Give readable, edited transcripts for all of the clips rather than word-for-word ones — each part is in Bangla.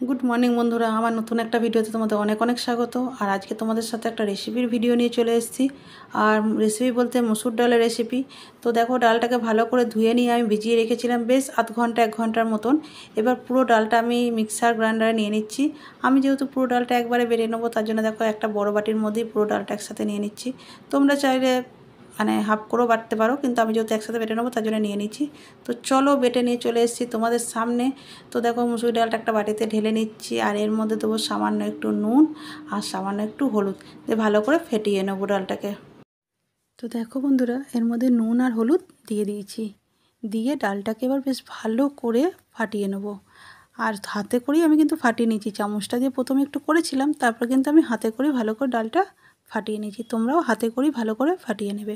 গুড মর্নিং বন্ধুরা, আমার নতুন একটা ভিডিওতে তোমাদের অনেক অনেক স্বাগত। আর আজকে তোমাদের সাথে একটা রেসিপির ভিডিও নিয়ে চলে এসেছি। আর রেসিপি বলতে মসুর ডালের রেসিপি। তো দেখো, ডালটাকে ভালো করে ধুয়ে নিয়ে আমি ভিজিয়ে রেখেছিলাম বেশ আধ ঘন্টা 1 ঘন্টার মতন। এবার পুরো ডালটা আমি মিক্সার গ্রাইন্ডারে নিয়ে নিচ্ছি। আমি যেহেতু পুরো ডালটা একবারে বেটে নেবো, তার জন্য দেখো একটা বড় বাটির মধ্যেই পুরো ডালটা একসাথে নিয়ে নিচ্ছি। তোমরা চাইলে হাফ করেও বাটতে পারো, কিন্তু আমি যেহেতু একসাথে বেটে নেবো তার জন্য নিয়ে নিচ্ছি। তো চলো, বেটে নিয়ে চলে এসেছি তোমাদের সামনে। তো দেখো, মুসুর ডালটা একটা বাটিতে ঢেলে নিচ্ছি, আর এর মধ্যে দেবো সামান্য একটু নুন আর সামান্য একটু হলুদ দিয়ে ভালো করে ফেটিয়ে নেবো ডালটাকে। তো দেখো বন্ধুরা, এর মধ্যে নুন আর হলুদ দিয়ে দিয়েছি। দিয়ে ডালটাকে এবার বেশ ভালো করে ফাটিয়ে নেবো। আর হাতে করেই আমি কিন্তু ফাটিয়ে নিয়েছি, চামচটা দিয়ে প্রথমে একটু করেছিলাম, তারপর কিন্তু আমি হাতে করেই ভালো করে ডালটা ফাটিয়ে নিয়েছি। তোমরাও হাতে করেই ভালো করে ফাটিয়ে নেবে।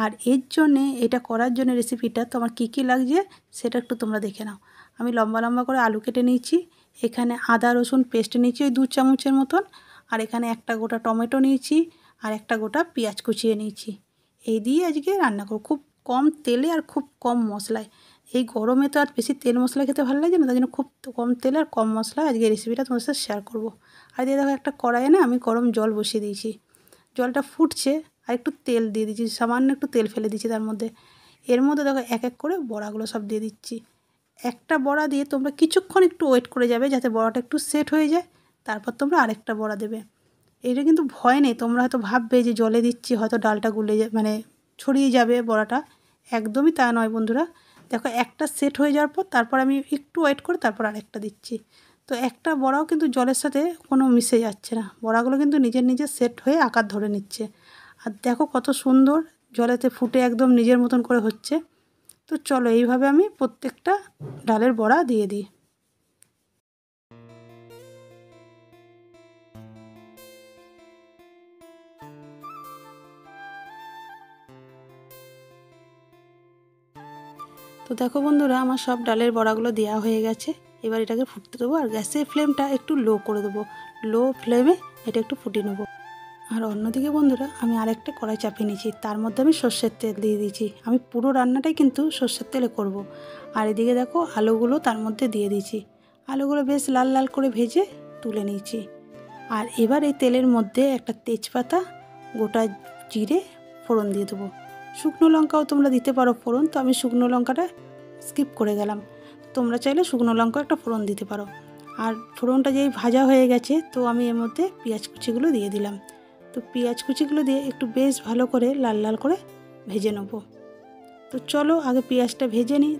আর এর জন্যে, এটা করার জন্য রেসিপিটা তোমার কী কী লাগছে সেটা একটু তোমরা দেখে নাও। আমি লম্বা লম্বা করে আলু কেটে নিয়েছি। এখানে আদা রসুন পেস্ট নিয়েছি ওই 2 চামচের মতন। আর এখানে একটা গোটা টমেটো নিয়েছি, আর একটা গোটা পেঁয়াজ কুচিয়ে নিয়েছি। এই দিয়ে আজকে রান্না করব, খুব কম তেলে আর খুব কম মশলায়। এই গরমে তো আর বেশি তেল মশলা খেতে ভালো লাগে না, তার জন্য খুব কম তেলে আর কম মশলায় আজকে রেসিপিটা তোমার সাথে শেয়ার করব। আর দিয়ে দেখো, একটা কড়াইয়ে না আমি গরম জল বসিয়ে দিয়েছি। জলটা ফুটছে, আর একটু তেল দিয়ে দিচ্ছি, সামান্য একটু তেল ফেলে দিচ্ছি তার মধ্যে। এর মধ্যে দেখো এক এক করে বড়াগুলো সব দিয়ে দিচ্ছি। একটা বড়া দিয়ে তোমরা কিছুক্ষণ একটু ওয়েট করে যাবে, যাতে বড়াটা একটু সেট হয়ে যায়। তারপর তোমরা আরেকটা বড়া দেবে। এটা কিন্তু ভয় নেই, তোমরা হয়তো ভাববে যে জলে দিচ্ছি হয়তো ডালটা গুলে ছড়িয়ে যাবে বড়াটা। একদমই তা নয় বন্ধুরা। দেখো, একটা সেট হয়ে যাওয়ার পর তারপর আমি একটু ওয়েট করে তারপর আরেকটা দিচ্ছি। তো একটা বড়াও কিন্তু জলের সাথে কোনো মিশে যাচ্ছে না, বড়াগুলো কিন্তু নিজের নিজের সেট হয়ে আকার ধরে নিচ্ছে। আর দেখো কত সুন্দর জলেতে ফুটে একদম নিজের মতন করে হচ্ছে। তো চলো, এইভাবে আমি প্রত্যেকটা ডালের বড়া দিয়ে দিই। তো দেখো বন্ধুরা, আমার সব ডালের বড়াগুলো দেওয়া হয়ে গেছে। এবার এটাকে ফুটতে দেবো, আর গ্যাসের ফ্লেমটা একটু লো করে দেবো। লো ফ্লেমে এটা একটু ফুটিয়ে নেবো। আর অন্যদিকে বন্ধুরা, আমি আরেকটা কড়াই চাপিয়ে নিয়েছি, তার মধ্যে আমি সর্ষের তেল দিয়ে দিয়েছি। আমি পুরো রান্নাটাই কিন্তু সর্ষের তেলে করব। আর এদিকে দেখো, আলুগুলো তার মধ্যে দিয়ে দিয়েছি। আলুগুলো বেশ লাল লাল করে ভেজে তুলে নিয়েছি। আর এবার এই তেলের মধ্যে একটা তেজপাতা, গোটা জিরে ফোড়ন দিয়ে দেবো। শুকনো লঙ্কাও তোমরা দিতে পারো ফোড়ন, তো আমি শুকনো লঙ্কাটা স্কিপ করে গেলাম। তোমরা চাইলে শুকনো লঙ্কা একটা ফোড়ন দিতে পারো। আর ফোড়নটা যেই ভাজা হয়ে গেছে, তো আমি এর মধ্যে পেঁয়াজ কুচিগুলো দিয়ে দিলাম। তো পেঁয়াজ কুচিগুলো দিয়ে একটু বেশ ভালো করে লাল লাল করে ভেজে নেব। তো চলো, আগে পেঁয়াজটা ভেজে নিই।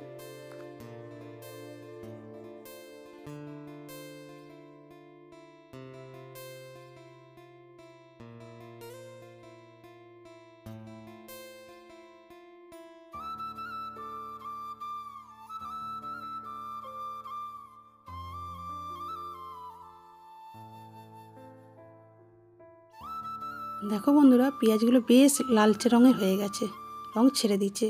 দেখো বন্ধুরা, পেঁয়াজগুলো বেশ লালচে রঙের হয়ে গেছে, রং ছেড়ে দিচ্ছে।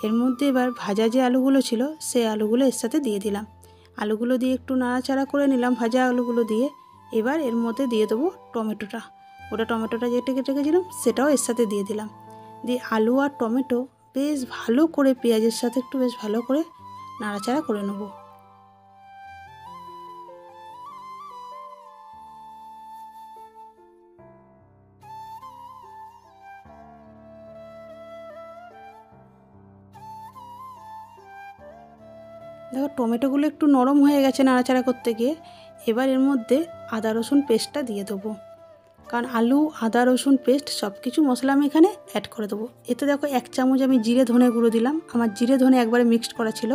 এর মধ্যে এবার ভাজা যে আলুগুলো ছিল, সেই আলুগুলো এর সাথে দিয়ে দিলাম। আলুগুলো দিয়ে একটু নাড়াচাড়া করে নিলাম ভাজা আলুগুলো দিয়ে। এবার এর মধ্যে দিয়ে দেবো টমেটোটা। টমেটোটা যেটা কেটে রেখেছিলাম সেটাও এর সাথে দিয়ে দিলাম। দিয়ে আলু আর টমেটো বেশ ভালো করে পেঁয়াজের সাথে একটু বেশ ভালো করে নাড়াচাড়া করে নেবো। দেখো, টমেটোগুলো একটু নরম হয়ে গেছে নাড়াচাড়া করতে গিয়ে। এবার এর মধ্যে আদা রসুন পেস্টটা দিয়ে দেবো, কারণ আলু আদা রসুন পেস্ট সব কিছু মশলা আমি এখানে অ্যাড করে দেবো। এতে দেখো 1 চামচ আমি জিরে ধনে গুঁড়ো দিলাম, আমার জিরে ধনে একবারে মিক্সড করা ছিল।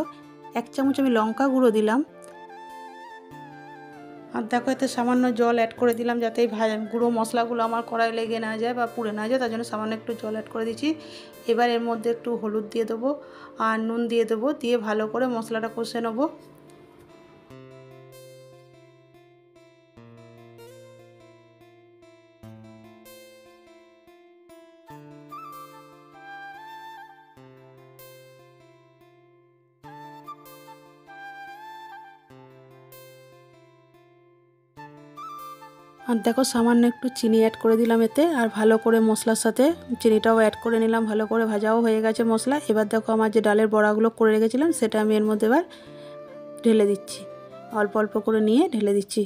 1 চামচ আমি লঙ্কা গুঁড়ো দিলাম। আর দেখো, এতে সামান্য জল অ্যাড করে দিলাম, যাতে এই গুঁড়ো মশলাগুলো আমার কড়াই লেগে না যায় বা পুড়ে না যায়, তার জন্য সামান্য একটু জল অ্যাড করে দিচ্ছি। এবার এর মধ্যে একটু হলুদ দিয়ে দেবো আর নুন দিয়ে দেবো, দিয়ে ভালো করে মশলাটা কষে নেবো। আর দেখো, সামান্য একটু চিনি অ্যাড করে দিলাম এতে, আর ভালো করে মশলার সাথে চিনিটাও অ্যাড করে নিলাম। ভালো করে ভাজাও হয়ে গেছে মশলা। এবার দেখো, আমার যে ডালের বড়াগুলো করে রেখেছিলাম সেটা আমি এর মধ্যে এবার ঢেলে দিচ্ছি। অল্প অল্প করে নিয়ে ঢেলে দিচ্ছি।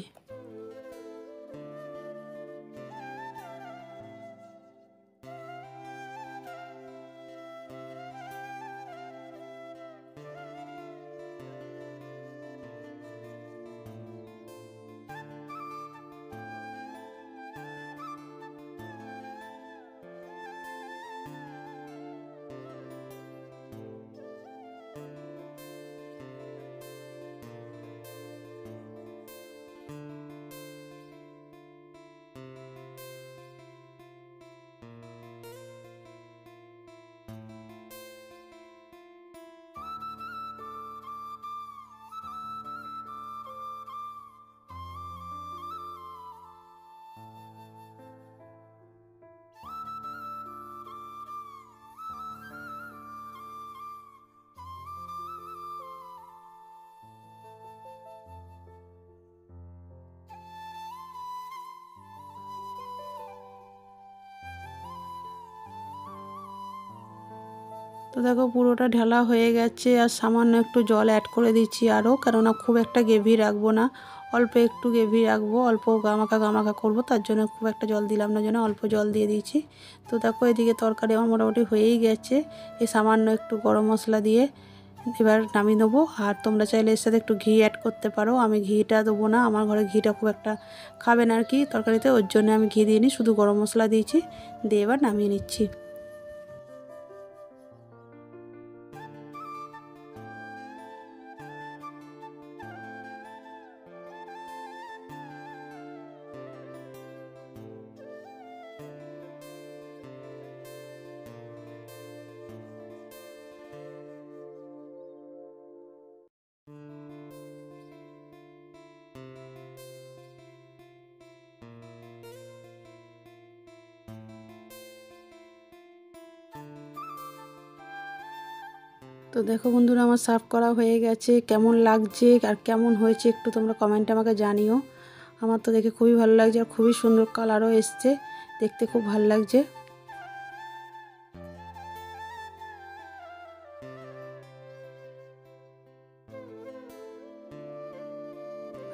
তো দেখো পুরোটা ঢালা হয়ে গেছে, আর সামান্য একটু জল অ্যাড করে দিচ্ছি আরও, কেননা খুব একটা গ্রেভি রাখবো না, অল্প একটু গ্রেভি রাখবো, অল্প গামাখা গামাখা করবো, তার জন্য খুব একটা জল দিলাম না, জন্য অল্প জল দিয়ে দিয়েছি। তো দেখো এদিকে তরকারি আমার মোটামুটি হয়েই গেছে। এই সামান্য একটু গরম মশলা দিয়ে এবার নামিয়ে নেবো। আর তোমরা চাইলে এর সাথে একটু ঘি অ্যাড করতে পারো, আমি ঘিটা দেবো না, আমার ঘরে ঘিটা খুব একটা খাবে না আর কি তরকারিতে, ওর জন্য আমি ঘি দিইনি, শুধু গরম মশলা দিয়েছি। দিয়ে এবার নামিয়ে নিচ্ছি। তো দেখো বন্ধুরা, আমার সার্ভ করা হয়ে গেছে। কেমন লাগছে আর কেমন হয়েছে একটু তোমরা কমেন্টে আমাকে জানিও। আমার তো দেখে খুবই ভালো লাগছে, আর খুবই সুন্দর কালারও এসছে, দেখতে খুব ভালো লাগছে।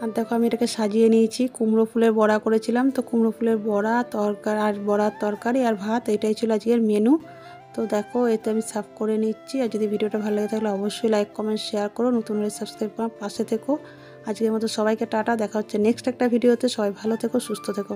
আর দেখো আমি এটাকে সাজিয়ে নিয়েছি, কুমড়ো ফুলের বড়া করেছিলাম, তো কুমড়ো ফুলের বড়া তরকারি আর বড়ার তরকারি আর ভাত, এটাই ছিল আজকের মেনু। তো দেখো এতে আমি সার্ভ করে নিচ্ছি। আর যদি ভিডিওটা ভালো লাগে তাহলে অবশ্যই লাইক কমেন্ট শেয়ার করো, নতুন হলে সাবস্ক্রাইব করো, পাশে থেকো। আজকের মতো সবাইকে টাটা, দেখা হচ্ছে নেক্সট একটা ভিডিওতে। সবাই ভালো থেকো, সুস্থ থেকো।